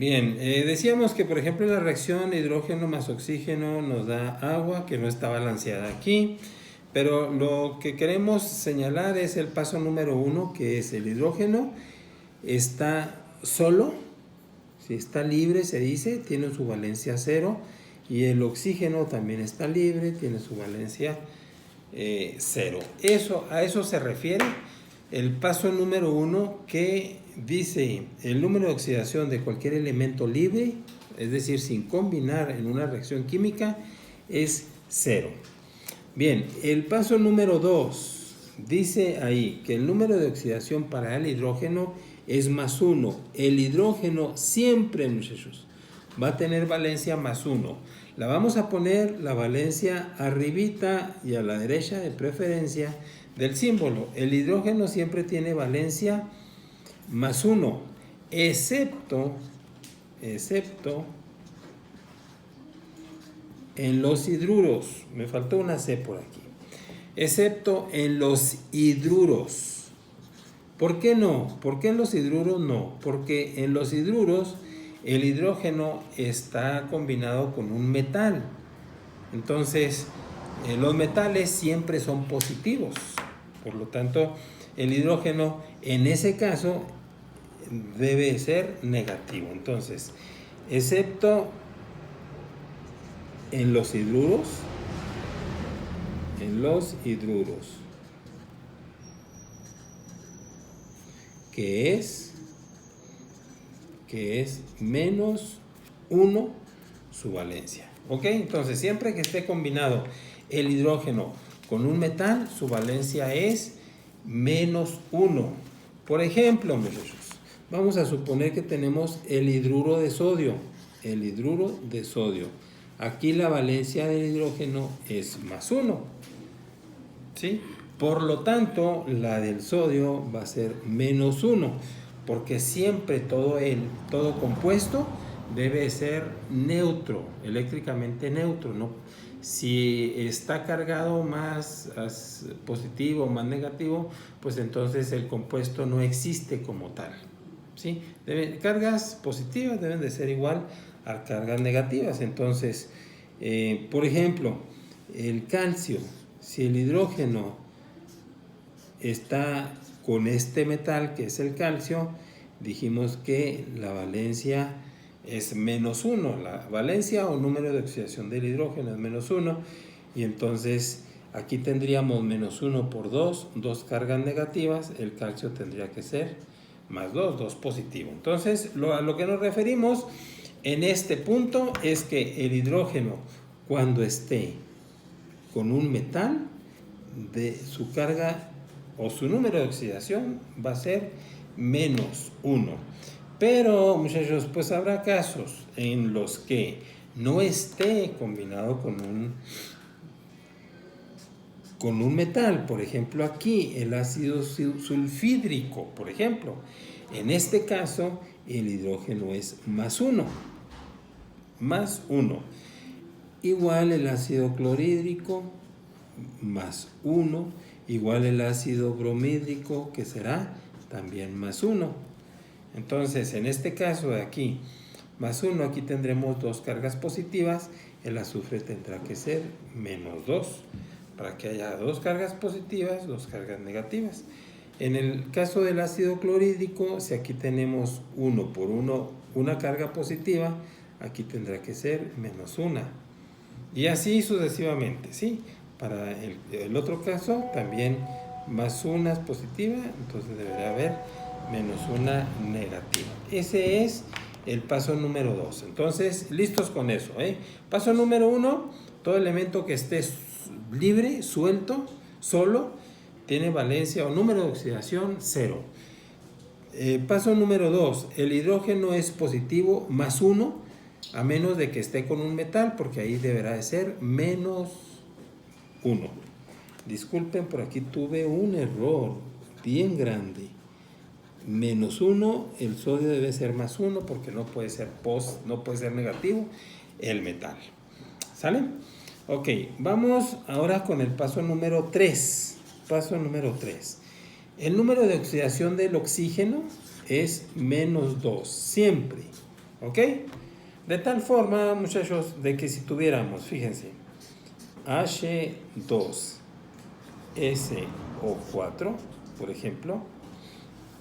Bien, decíamos que por ejemplo la reacción hidrógeno más oxígeno nos da agua que no está balanceada aquí, pero lo que queremos señalar es el paso número 1, que es el hidrógeno está solo, si está libre se dice, tiene su valencia 0, y el oxígeno también está libre, tiene su valencia 0. A eso se refiere el paso número 1, que dice el número de oxidación de cualquier elemento libre, es decir, sin combinar en una reacción química, es 0. Bien, el paso número 2 dice ahí que el número de oxidación para el hidrógeno es más 1. El hidrógeno siempre, muchachos, va a tener valencia más 1. La vamos a poner la valencia arribita y a la derecha de preferencia del símbolo. El hidrógeno siempre tiene valencia más 1, excepto en los hidruros. Me faltó una C por aquí. Excepto en los hidruros. ¿Por qué no? ¿Por qué en los hidruros no? Porque en los hidruros el hidrógeno está combinado con un metal. Entonces, los metales siempre son positivos. Por lo tanto, el hidrógeno en ese caso debe ser negativo. Entonces, excepto en los hidruros, que es menos 1 su valencia. ¿Ok? Entonces, siempre que esté combinado el hidrógeno con un metal, su valencia es menos 1. Por ejemplo, muchachos, vamos a suponer que tenemos el hidruro de sodio. Aquí la valencia del hidrógeno es más 1. ¿Sí? Por lo tanto, la del sodio va a ser menos 1, porque siempre todo compuesto debe ser neutro, eléctricamente neutro, ¿no? Si está cargado más positivo o más negativo, pues entonces el compuesto no existe como tal. ¿Sí? Cargas positivas deben de ser igual a cargas negativas. Entonces, por ejemplo, el calcio, si el hidrógeno está con este metal que es el calcio, dijimos que la valencia es menos 1. La valencia o número de oxidación del hidrógeno es menos 1. Y entonces aquí tendríamos menos 1 por 2 cargas negativas. El calcio tendría que ser más 2 positivo. Entonces, a lo que nos referimos en este punto es que el hidrógeno, cuando esté con un metal, de su carga o su número de oxidación va a ser menos 1. Pero, muchachos, pues habrá casos en los que no esté combinado con un metal. Por ejemplo, aquí el ácido sulfídrico, por ejemplo. En este caso, el hidrógeno es más 1. Más 1. Igual el ácido clorhídrico, más 1. Igual el ácido bromídrico, que será también más 1. Entonces, en este caso de aquí, más 1, aquí tendremos 2 cargas positivas. El azufre tendrá que ser menos 2, para que haya 2 cargas positivas, 2 cargas negativas. En el caso del ácido clorhídrico, si aquí tenemos 1 por 1, una carga positiva, aquí tendrá que ser menos 1. Y así sucesivamente, ¿sí? Para el otro caso, también más 1 es positiva, entonces debería haber menos 1 negativa. Ese es el paso número 2. Entonces, listos con eso, ¿eh? Paso número 1, todo elemento que esté libre, suelto, solo, tiene valencia o número de oxidación 0. Paso número 2, el hidrógeno es positivo más 1, a menos de que esté con un metal, porque ahí deberá de ser menos 1. Disculpen, por aquí tuve un error bien grande. Menos 1, el sodio debe ser más 1, porque no puede ser negativo el metal. ¿Sale? Ok, vamos ahora con el paso número 3. Paso número 3. El número de oxidación del oxígeno es menos 2, siempre. ¿Ok? De tal forma, muchachos, de que si tuviéramos, fíjense, H2SO4, por ejemplo,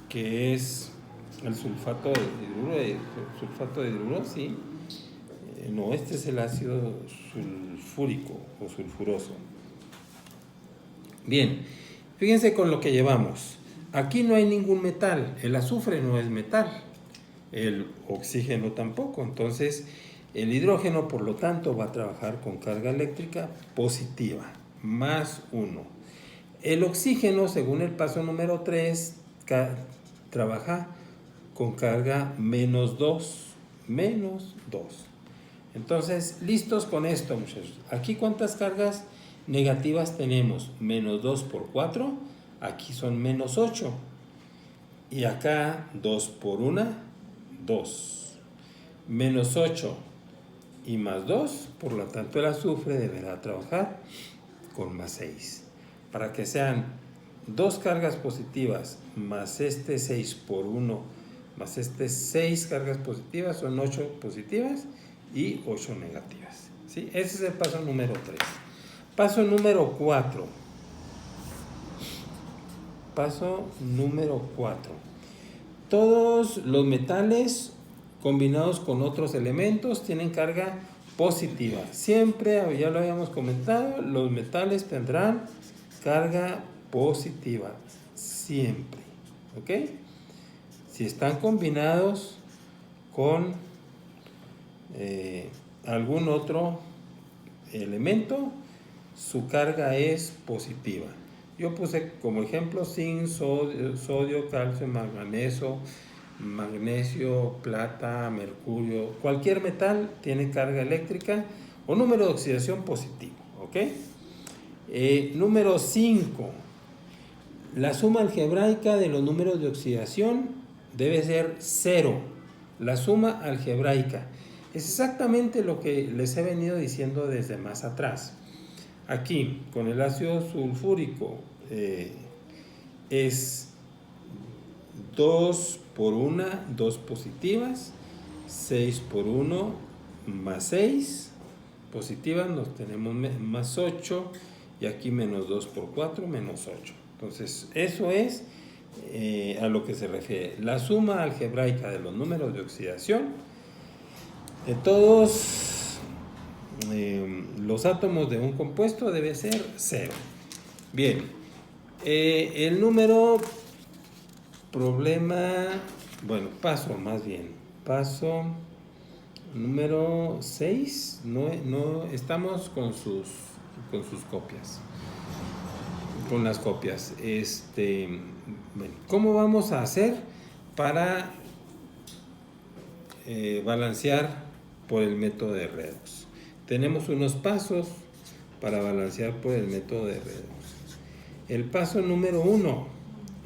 que es el sulfato de hidruro, sí. No, este es el ácido sulfúrico o sulfuroso. Bien, fíjense con lo que llevamos. Aquí no hay ningún metal, el azufre no es metal, el oxígeno tampoco. Entonces, el hidrógeno, por lo tanto, va a trabajar con carga eléctrica positiva, más 1. El oxígeno, según el paso número 3, trabaja con carga menos 2. Menos 2. Entonces, listos con esto, muchachos. Aquí, ¿cuántas cargas negativas tenemos? Menos 2 por 4. Aquí son menos 8. Y acá 2 por 1, 2. Menos 8 y más 2. Por lo tanto, el azufre deberá trabajar con más 6. Para que sean 2 cargas positivas más este 6 por 1 más este 6 cargas positivas son 8 positivas y 8 negativas. ¿Sí? Ese es el paso número 3. Paso número 4. Paso número 4. Todos los metales combinados con otros elementos tienen carga positiva. Siempre, ya lo habíamos comentado, los metales tendrán carga positiva. Siempre. ¿Ok? Si están combinados con algún otro elemento, su carga es positiva. Yo puse como ejemplo zinc, sodio, calcio, magnesio, plata, mercurio. Cualquier metal tiene carga eléctrica o número de oxidación positivo. ¿Ok? Número 5. La suma algebraica de los números de oxidación debe ser 0. La suma algebraica. Es exactamente lo que les he venido diciendo desde más atrás. Aquí, con el ácido sulfúrico, es 2 por 1, 2 positivas, 6 por 1, más 6 positivas, nos tenemos más 8, y aquí menos 2 por 4, menos 8. Entonces, eso es a lo que se refiere. La suma algebraica de los números de oxidación de todos los átomos de un compuesto debe ser 0. Bien, el número paso número 6, no estamos con sus copias. Con las copias. Bueno, ¿cómo vamos a hacer para balancear por el método de redox? Tenemos unos pasos para balancear por el método de redox. El paso número 1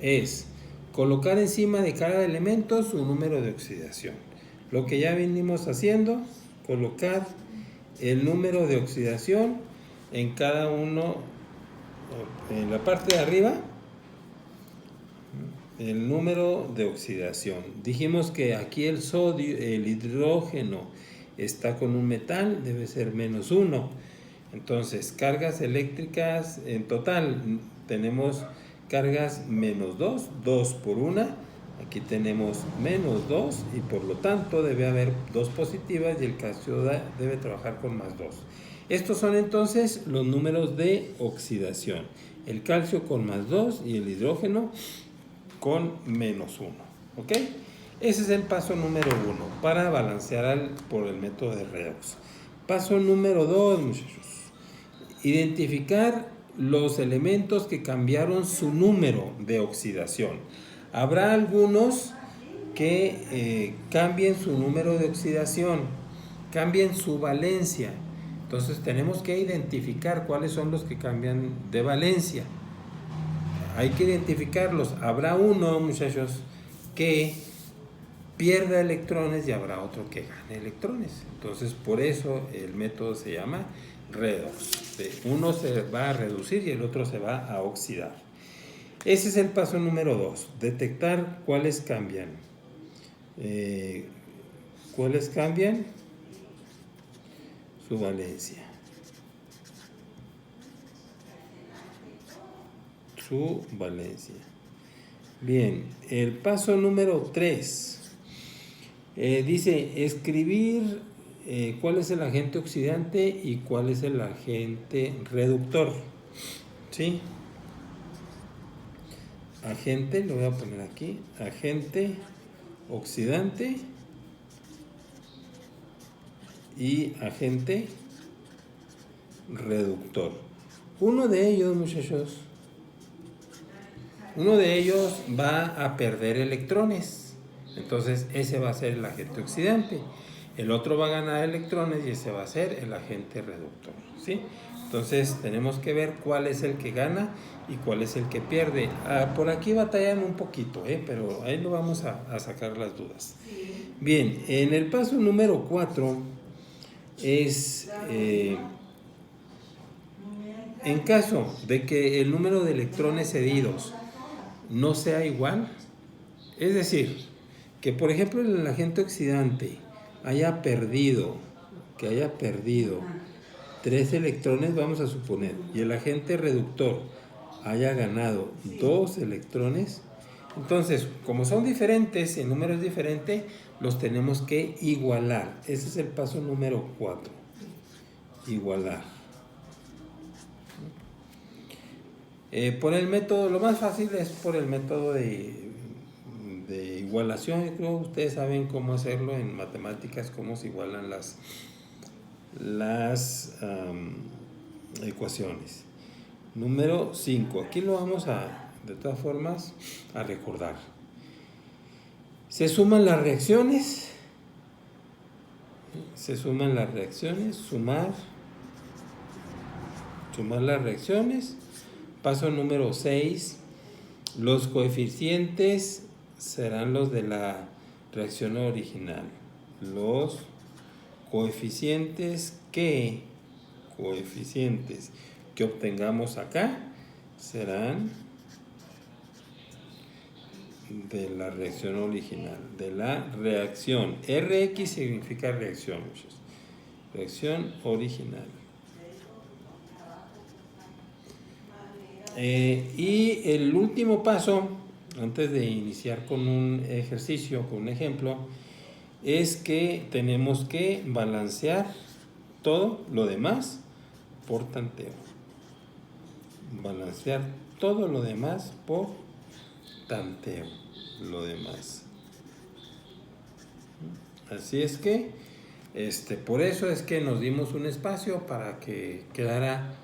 es colocar encima de cada elemento su número de oxidación. Lo que ya venimos haciendo, colocar el número de oxidación en cada uno, en la parte de arriba, el número de oxidación. Dijimos que aquí el hidrógeno está con un metal, debe ser menos 1. Entonces, cargas eléctricas en total tenemos cargas menos 2, 2 por 1. Aquí tenemos menos 2 y por lo tanto debe haber 2 positivas y el calcio debe trabajar con más 2. Estos son entonces los números de oxidación. El calcio con más 2 y el hidrógeno con menos 1. ¿Ok? Ese es el paso número 1 para balancear por el método de redox. Paso número 2, muchachos. Identificar los elementos que cambiaron su número de oxidación. Habrá algunos que cambien su número de oxidación, cambien su valencia. Entonces tenemos que identificar cuáles son los que cambian de valencia. Hay que identificarlos. Habrá uno, muchachos, que pierda electrones y habrá otro que gane electrones. Entonces, por eso el método se llama redox. Uno se va a reducir y el otro se va a oxidar. Ese es el paso número 2, detectar cuáles cambian. ¿Cuáles cambian? Su valencia. Su valencia. Bien, el paso número 3. Dice escribir cuál es el agente oxidante y cuál es el agente reductor. ¿Sí? Agente, lo voy a poner aquí, agente oxidante y agente reductor. Uno de ellos, muchachos, va a perder electrones. Entonces ese va a ser el agente oxidante. El otro va a ganar electrones y ese va a ser el agente reductor. ¿Sí? Entonces tenemos que ver cuál es el que gana y cuál es el que pierde. Por aquí batallan un poquito, pero ahí lo vamos a sacar las dudas. Bien, en el paso número 4 es en caso de que el número de electrones cedidos no sea igual, es decir, que por ejemplo el agente oxidante haya perdido 3 electrones, vamos a suponer, y el agente reductor haya ganado 2 electrones, entonces, como son diferentes y el número es diferente, los tenemos que igualar. Ese es el paso número 4. Igualar. Por el método, lo más fácil es por el método de igualación. Yo creo que ustedes saben cómo hacerlo en matemáticas, cómo se igualan las ecuaciones. Número 5. Aquí lo vamos de todas formas, a recordar. Se suman las reacciones. Sumar las reacciones. Paso número 6. Los coeficientes serán los de la reacción original. Los coeficientes que obtengamos acá serán de la reacción original, de la reacción. Rx significa reacción, muchachos. Reacción original. Y el último paso, antes de iniciar con un ejercicio, con un ejemplo, es que tenemos que balancear todo lo demás por tanteo. Balancear todo lo demás por tanteo. Lo demás. Así es que, por eso es que nos dimos un espacio para que quedara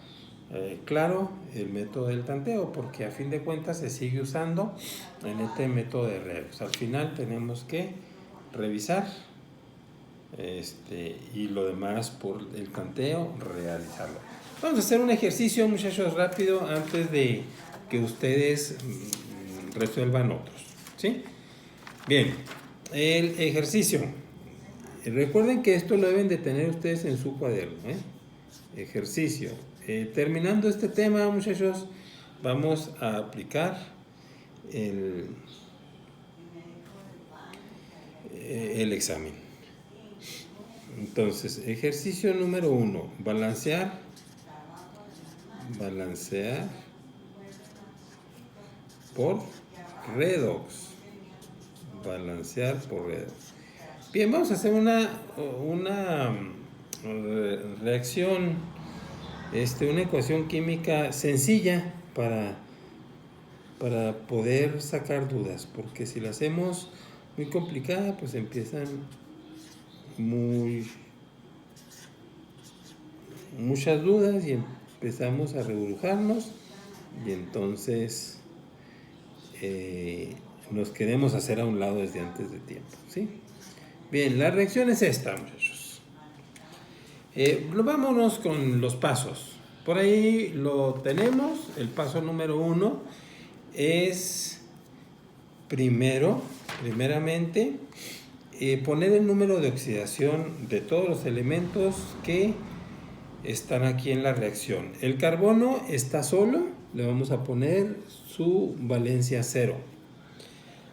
claro el método del tanteo, porque a fin de cuentas se sigue usando en este método de reos. Al final tenemos que revisar y lo demás por el tanteo realizarlo. Vamos a hacer un ejercicio, muchachos, rápido antes de que ustedes resuelvan otros. ¿Sí? Bien, el ejercicio. Recuerden que esto lo deben de tener ustedes en su cuaderno. Ejercicio. Terminando este tema, muchachos, vamos a aplicar el examen. Entonces, ejercicio número 1, balancear por redox. Balancear por redox. Bien, vamos a hacer una reacción, una ecuación química sencilla para poder sacar dudas, porque si la hacemos muy complicada, pues empiezan muchas dudas y empezamos a reburujarnos y entonces nos queremos hacer a un lado desde antes de tiempo, ¿sí? Bien, la reacción es esta, muchachos. Vámonos con los pasos. Por ahí lo tenemos. El paso número 1 es primeramente poner el número de oxidación de todos los elementos que están aquí en la reacción. El carbono está solo, le vamos a poner su valencia 0.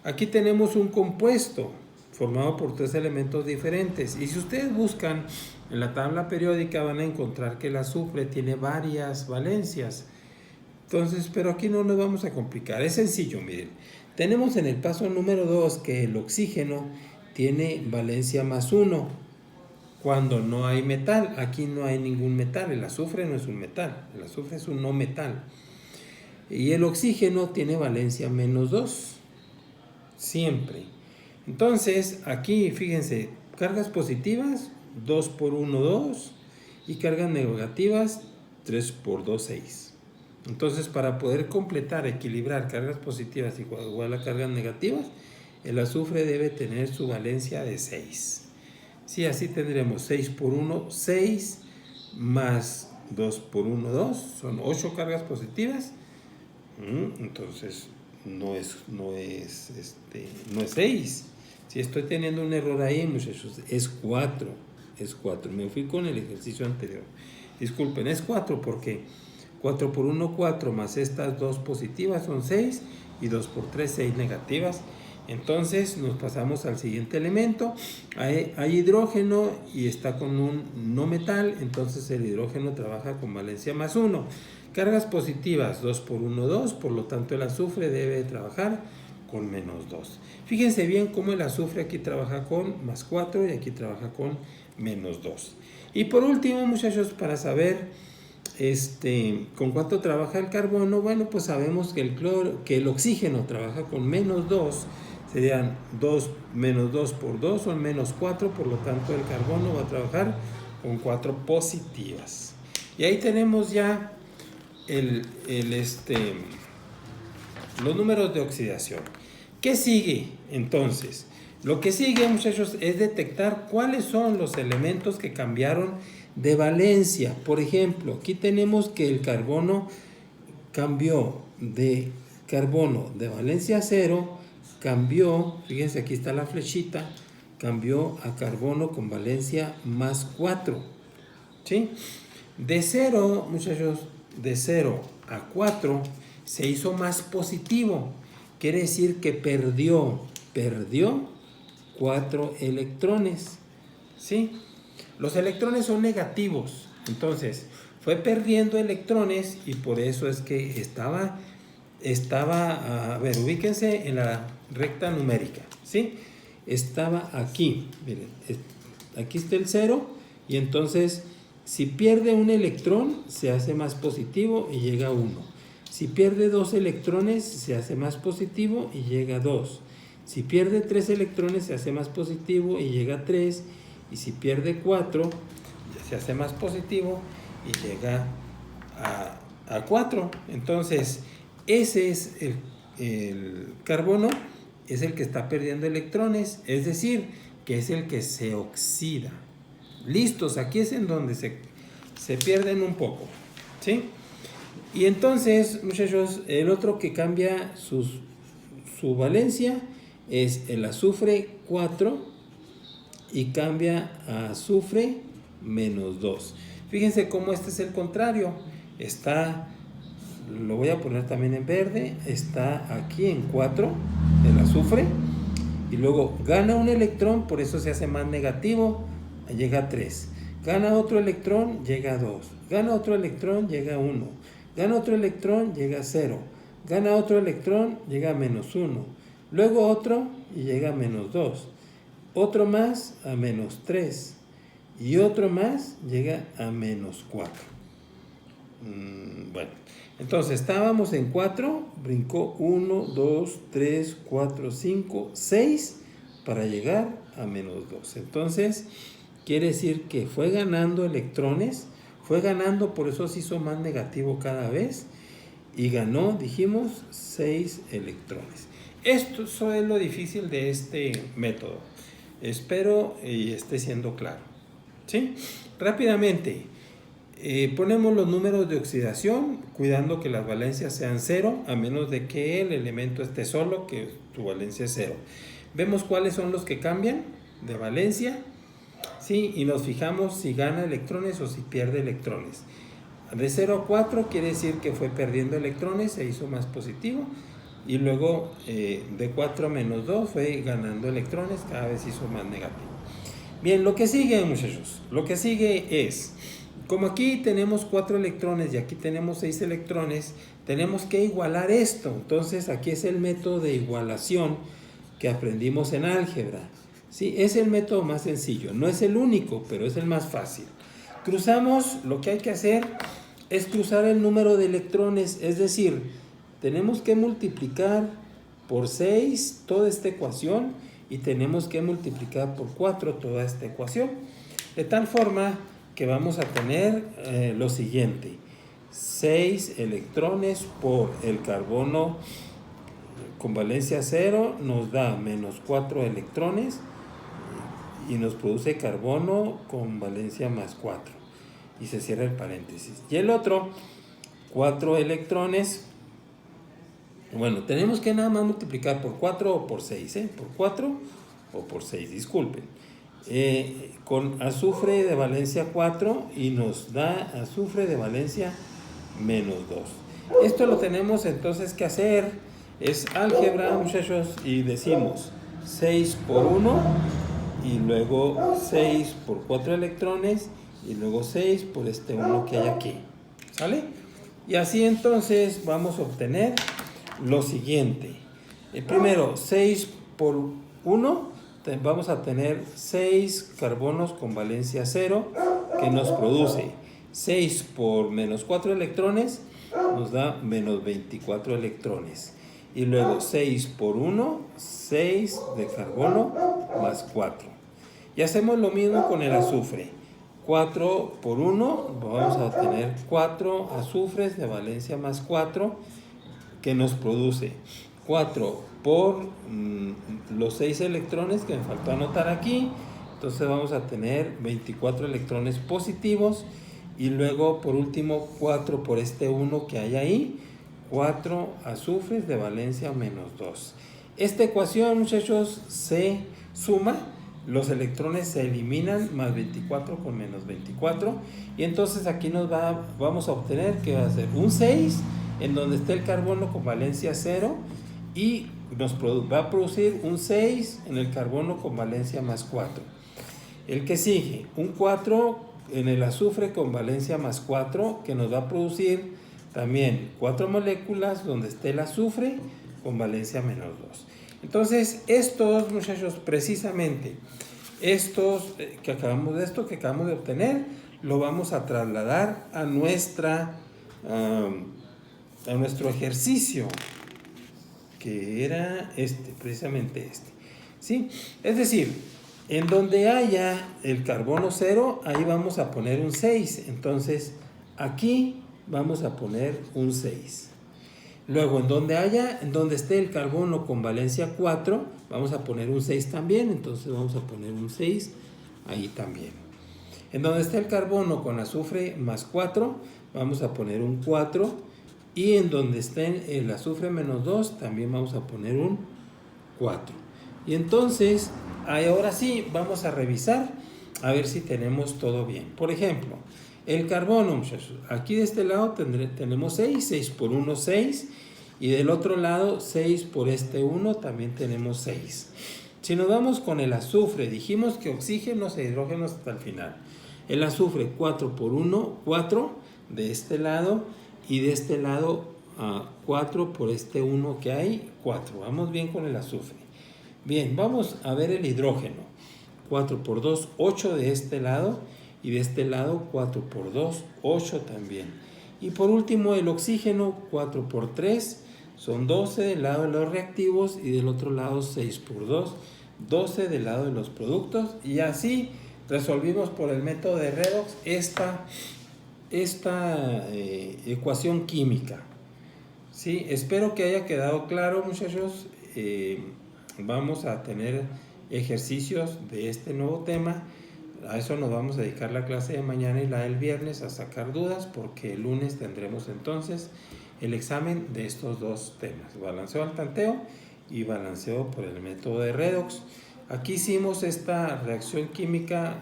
Aquí tenemos un compuesto formado por 3 elementos diferentes. Y si ustedes buscan en la tabla periódica van a encontrar que el azufre tiene varias valencias. Entonces, pero aquí no nos vamos a complicar, es sencillo, miren. Tenemos en el paso número 2 que el oxígeno tiene valencia +1 cuando no hay metal. Aquí no hay ningún metal, el azufre no es un metal, el azufre es un no metal. Y el oxígeno tiene valencia -2, siempre. Entonces, aquí fíjense, cargas positivas, 2 por 1, 2, y cargas negativas, 3 por 2, 6. Entonces, para poder completar, equilibrar cargas positivas igual a cargas negativas, el azufre debe tener su valencia de 6. Sí, así tendremos 6 por 1, 6, más 2 por 1, 2, son 8 cargas positivas. Entonces, no es 6. Si estoy teniendo un error ahí, muchachos, es 4. Es 4. Me fui con el ejercicio anterior. Disculpen, es 4 porque 4 por 1, 4, más estas 2 positivas son 6 y 2 por 3, 6 negativas. Entonces nos pasamos al siguiente elemento. Hay hidrógeno y está con un no metal, entonces el hidrógeno trabaja con valencia +1. Cargas positivas, 2 por 1, 2, por lo tanto el azufre debe trabajar con -2. Fíjense bien cómo el azufre aquí trabaja con +4 y aquí trabaja con -2. Y por último, muchachos, para saber con cuánto trabaja el carbono, bueno, pues sabemos que el oxígeno trabaja con -2, serían 2 menos 2 por 2 son -4, por lo tanto el carbono va a trabajar con 4 positivas. Y ahí tenemos ya los números de oxidación. ¿Qué sigue entonces? Lo que sigue, muchachos, es detectar cuáles son los elementos que cambiaron de valencia. Por ejemplo, aquí tenemos que el carbono cambió de carbono de valencia 0, fíjense, aquí está la flechita, cambió a carbono con valencia +4. ¿Sí? De 0, muchachos, de 0 a 4 se hizo más positivo. Quiere decir que perdió 4 electrones. ¿Sí? Los electrones son negativos. Entonces, fue perdiendo electrones y por eso es que estaba, a ver, ubíquense en la recta numérica. ¿Sí? Estaba aquí. Miren, aquí está el 0 y entonces si pierde un electrón se hace más positivo y llega a 1. Si pierde 2 electrones se hace más positivo y llega a 2. Si pierde 3 electrones se hace más positivo y llega a 3. Y si pierde 4 se hace más positivo y llega a 4. Entonces ese es el carbono, es el que está perdiendo electrones, es decir, que es el que se oxida. Listos, aquí es en donde se pierden un poco, ¿sí? Y entonces, muchachos, el otro que cambia su valencia es el azufre 4 y cambia a azufre -2. Fíjense cómo este es el contrario. Lo voy a poner también en verde, está aquí en 4 el azufre y luego gana un electrón, por eso se hace más negativo, llega a 3. Gana otro electrón, llega a 2. Gana otro electrón, llega a 1. Gana otro electrón, llega a 0. Gana otro electrón, llega a -1. Luego otro y llega a -2. Otro más a -3. Y otro más llega a -4. Bueno, entonces estábamos en 4, brincó 1, 2, 3, 4, 5, 6 para llegar a -2. Entonces quiere decir que fue ganando electrones, fue ganando, por eso se hizo más negativo cada vez y ganó, dijimos, 6 electrones. Esto es lo difícil de este método. Espero y esté siendo claro. ¿Sí? Rápidamente, ponemos los números de oxidación, cuidando que las valencias sean 0, a menos de que el elemento esté solo, que su valencia es 0. Vemos cuáles son los que cambian de valencia, ¿sí? Y nos fijamos si gana electrones o si pierde electrones. De 0 a 4 quiere decir que fue perdiendo electrones, se hizo más positivo. y luego de 4 menos 2 fue ganando electrones, cada vez hizo más negativo. Bien, lo que sigue, muchachos, lo que sigue es, como aquí tenemos 4 electrones y aquí tenemos 6 electrones, tenemos que igualar esto. Entonces aquí es el método de igualación que aprendimos en álgebra. Sí, es el método más sencillo, no es el único, pero es el más fácil. Cruzamos, lo que hay que hacer es cruzar el número de electrones, es decir, tenemos que multiplicar por 6 toda esta ecuación y tenemos que multiplicar por 4 toda esta ecuación, de tal forma que vamos a tener lo siguiente: 6 electrones por el carbono con valencia 0 nos da menos 4 electrones y nos produce carbono con valencia más 4 y se cierra el paréntesis. Y el otro, 4 electrones, bueno, tenemos que nada más multiplicar por 4 o por 6, por 4 o por 6, disculpen, con azufre de valencia 4 y nos da azufre de valencia menos 2. Esto lo tenemos entonces que hacer, es álgebra, muchachos, y decimos 6 por 1 y luego 6 por 4 electrones y luego 6 por este 1 que hay aquí, ¿sale? Y así entonces vamos a obtener lo siguiente. Primero, 6 por 1, vamos a tener 6 carbonos con valencia 0 que nos produce 6 por menos 4 electrones, nos da menos 24 electrones. Y luego 6 por 1, 6 de carbono más 4. Y hacemos lo mismo con el azufre. 4 por 1, vamos a tener 4 azufres de valencia más 4 que nos produce 4 por los 6 electrones que me faltó anotar aquí. Entonces vamos a tener 24 electrones positivos y luego por último 4 por este 1 que hay ahí, 4 azufres de valencia menos 2. Esta ecuación, muchachos, se suma, los electrones se eliminan, más 24 con menos 24, y entonces aquí vamos a obtener que va a ser un 6 en donde esté el carbono con valencia 0 y nos va a producir un 6 en el carbono con valencia más 4. El que sigue, un 4 en el azufre con valencia más 4, que nos va a producir también 4 moléculas donde esté el azufre con valencia menos 2. Entonces, estos, muchachos, precisamente, esto que acabamos de obtener, lo vamos a trasladar a nuestro ejercicio, que era precisamente este. ¿Sí? Es decir, en donde haya el carbono 0, ahí vamos a poner un 6. Entonces, aquí vamos a poner un 6. Luego, en donde esté el carbono con valencia 4, vamos a poner un 6 también. Entonces, vamos a poner un 6 ahí también. En donde esté el carbono con azufre más 4, vamos a poner un 4. Y en donde esté el azufre menos 2, también vamos a poner un 4. Y entonces, ahora sí, vamos a revisar a ver si tenemos todo bien. Por ejemplo, el carbono, muchachos, aquí de este lado tenemos 6, 6 por 1, 6. Y del otro lado, 6 por este 1, también tenemos 6. Si nos vamos con el azufre, dijimos que oxígenos e hidrógenos hasta el final. El azufre, 4 por 1, 4 de este lado. Y de este lado, 4 por este 1 que hay, 4. Vamos bien con el azufre. Bien, vamos a ver el hidrógeno. 4 por 2, 8 de este lado. Y de este lado, 4 por 2, 8 también. Y por último, el oxígeno, 4 por 3, son 12 del lado de los reactivos. Y del otro lado, 6 por 2, 12 del lado de los productos. Y así resolvimos por el método de redox esta ecuación química. Sí, espero que haya quedado claro, muchachos. Vamos a tener ejercicios de este nuevo tema. A eso nos vamos a dedicar la clase de mañana y la del viernes, a sacar dudas, porque el lunes tendremos entonces el examen de estos dos temas: balanceo al tanteo y balanceo por el método de redox. Aquí hicimos esta reacción química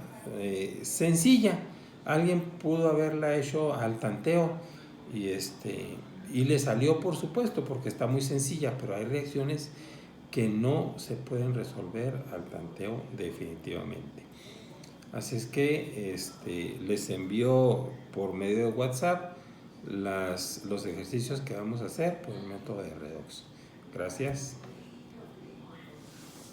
sencilla. Alguien pudo haberla hecho al tanteo y Y le salió, por supuesto, porque está muy sencilla, pero hay reacciones que no se pueden resolver al tanteo definitivamente. Así es que les envío por medio de WhatsApp los ejercicios que vamos a hacer por el método de redox. Gracias.